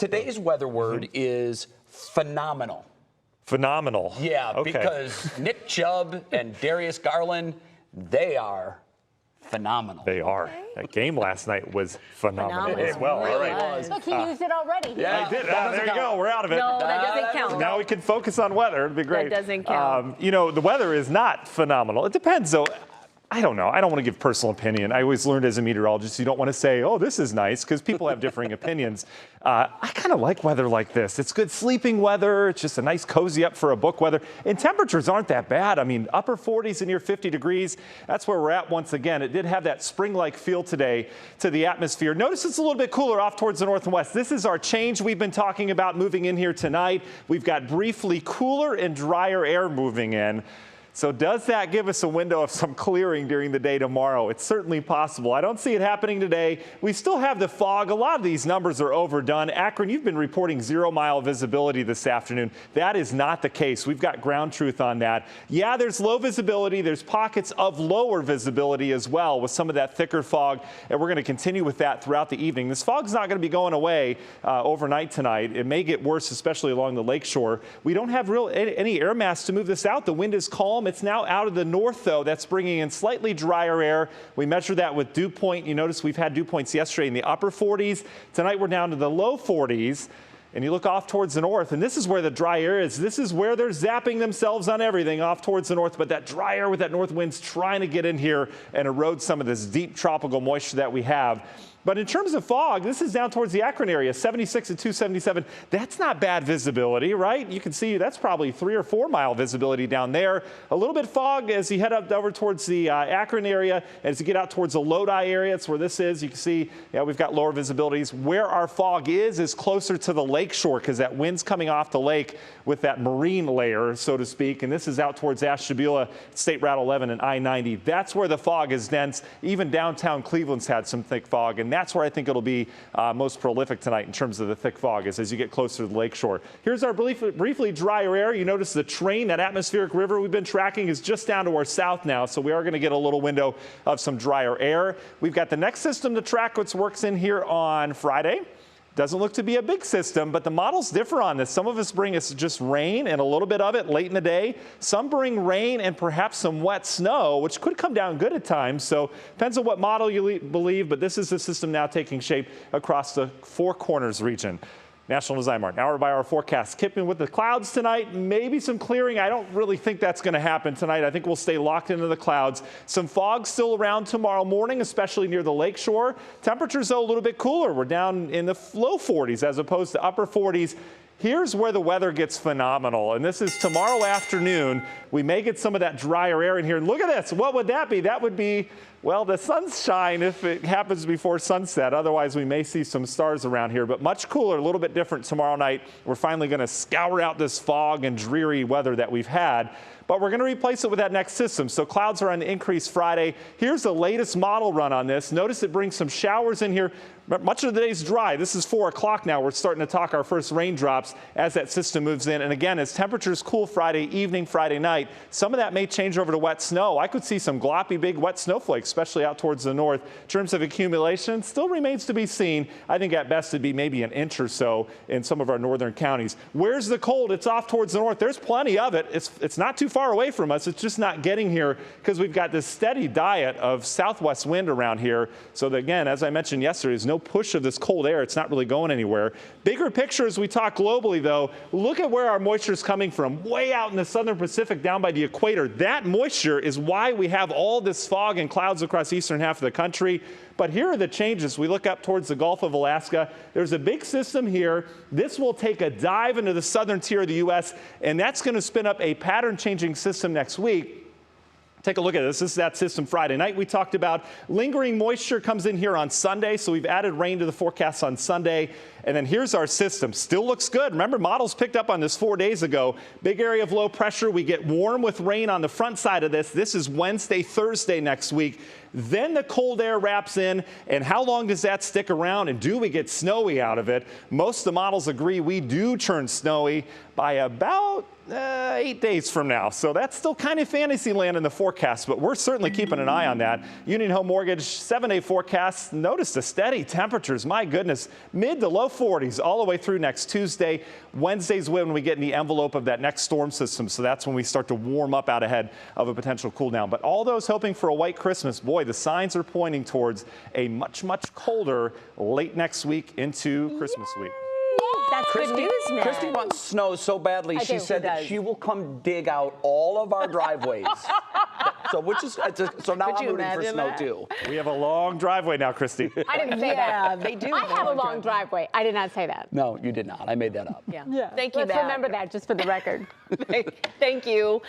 Today's weather word is phenomenal. Phenomenal. Yeah, okay. Because Nick Chubb and Darius Garland, they are phenomenal. They are. That game last night was phenomenal as well. Really All right. was. Look, he used it already. Yeah, I did. There you go. We're out of it. No, that doesn't count. Now we can focus on weather. It'd be great. That doesn't count. You know, the weather is not phenomenal. It depends, though. I don't know. I don't want to give personal opinion. I always learned as a meteorologist, you don't want to say, oh, this is nice, because people have differing opinions. I kind of like weather like this. It's good sleeping weather. It's just a nice cozy up for a book weather. And temperatures aren't that bad. I mean, upper 40s and near 50 degrees. That's where we're at once again. It did have that spring-like feel today to the atmosphere. Notice it's a little bit cooler off towards the north and west. This is our change we've been talking about moving in here tonight. We've got briefly cooler and drier air moving in. So does that give us a window of some clearing during the day tomorrow? It's certainly possible. I don't see it happening today. We still have the fog. A lot of these numbers are overdone. Akron, you've been reporting 0-mile visibility this afternoon. That is not the case. We've got ground truth on that. Yeah, there's low visibility. There's pockets of lower visibility as well with some of that thicker fog, and we're going to continue with that throughout the evening. This fog's not going to be going away overnight tonight. It may get worse, especially along the lakeshore. We don't have any air mass to move this out. The wind is calm. It's now out of the north, though. That's bringing in slightly drier air. We measure that with dew point. You notice we've had dew points yesterday in the upper 40s. Tonight we're down to the low 40s. And you look off towards the north, and this is where the dry air is. This is where they're zapping themselves on everything off towards the north. But that dry air with that north wind's trying to get in here and erode some of this deep tropical moisture that we have. But in terms of fog, this is down towards the Akron area, 76 and 277. That's not bad visibility, right? You can see that's probably 3 or 4 mile visibility down there. A little bit fog as you head up over towards the Akron area. As you get out towards the Lodi area, that's where this is. You can see, yeah, we've got lower visibilities. Where our fog is closer to the lakeshore because that wind's coming off the lake with that marine layer, so to speak. And this is out towards Ashtabula, State Route 11 and I-90. That's where the fog is dense. Even downtown Cleveland's had some thick fog. And that's where I think it'll be most prolific tonight in terms of the thick fog as you get closer to the lakeshore. Here's our briefly drier air. You notice the train, that atmospheric river we've been tracking is just down to our south now, so we are going to get a little window of some drier air. We've got the next system to track which works in here on Friday. Doesn't look to be a big system, but the models differ on this. Some of us bring us just rain and a little bit of it late in the day. Some bring rain and perhaps some wet snow, which could come down good at times. So depends on what model you believe, but this is the system now taking shape across the Four Corners region. National Design Mart, hour-by-hour forecast. Keeping with the clouds tonight, maybe some clearing. I don't really think that's going to happen tonight. I think we'll stay locked into the clouds. Some fog still around tomorrow morning, especially near the lakeshore. Temperatures, though, a little bit cooler. We're down in the low 40s as opposed to upper 40s. Here's where the weather gets phenomenal, and this is tomorrow afternoon. We may get some of that drier air in here. And look at this. What would that be? That would be, well, the sunshine if it happens before sunset. Otherwise, we may see some stars around here, but much cooler, a little bit different tomorrow night. We're finally going to scour out this fog and dreary weather that we've had. But we're going to replace it with that next system. So clouds are on the increase Friday. Here's the latest model run on this. Notice it brings some showers in here. Much of the day's dry. This is 4 o'clock now. We're starting to talk our first raindrops as that system moves in. And again, as temperatures cool Friday evening, Friday night, some of that may change over to wet snow. I could see some gloppy, big wet snowflakes, especially out towards the north. In terms of accumulation, still remains to be seen. I think at best it'd be maybe an inch or so in some of our northern counties. Where's the cold? It's off towards the north. There's plenty of it. It's not too far away from us. It's just not getting here because we've got this steady diet of southwest wind around here. So that, again, as I mentioned yesterday, there's no push of this cold air. It's not really going anywhere. Bigger picture as we talk globally, though, look at where our moisture is coming from. Way out in the southern Pacific down by the equator. That moisture is why we have all this fog and clouds across the eastern half of the country. But here are the changes. We look up towards the Gulf of Alaska. There's a big system here. This will take a dive into the southern tier of the U.S., and that's going to spin up a pattern-changing system next week. Take a look at this. This is that system Friday night we talked about. Lingering moisture comes in here on Sunday, so we've added rain to the forecast on Sunday. And then here's our system. Still looks good. Remember, models picked up on this 4 days ago. Big area of low pressure. We get warm with rain on the front side of this. This is Wednesday, Thursday next week. Then the cold air wraps in, and how long does that stick around, and do we get snowy out of it? Most of the models agree we do turn snowy by about 8 days from now. So that's still kind of fantasy land in the forecast, but we're certainly keeping an eye on that. Union Home Mortgage 7-day forecast, notice the steady temperatures. My goodness, mid to low 40s all the way through next Tuesday. Wednesday's when we get in the envelope of that next storm system, so that's when we start to warm up out ahead of a potential cool down. But all those hoping for a white Christmas, boy, the signs are pointing towards a much, much colder late next week into Christmas week. That's good news, man. Christy wants snow so badly, I she do, said she that does. she will come dig out all of our driveways. So now I'm you rooting for imagine snow that? too. We have a long driveway now, Christy. I didn't say Yeah, that. they do. I have a long driveway. I did not say that. No, you did not. I made that up. Yeah. Thank you, Let's Matt. remember that just for the record. Thank you.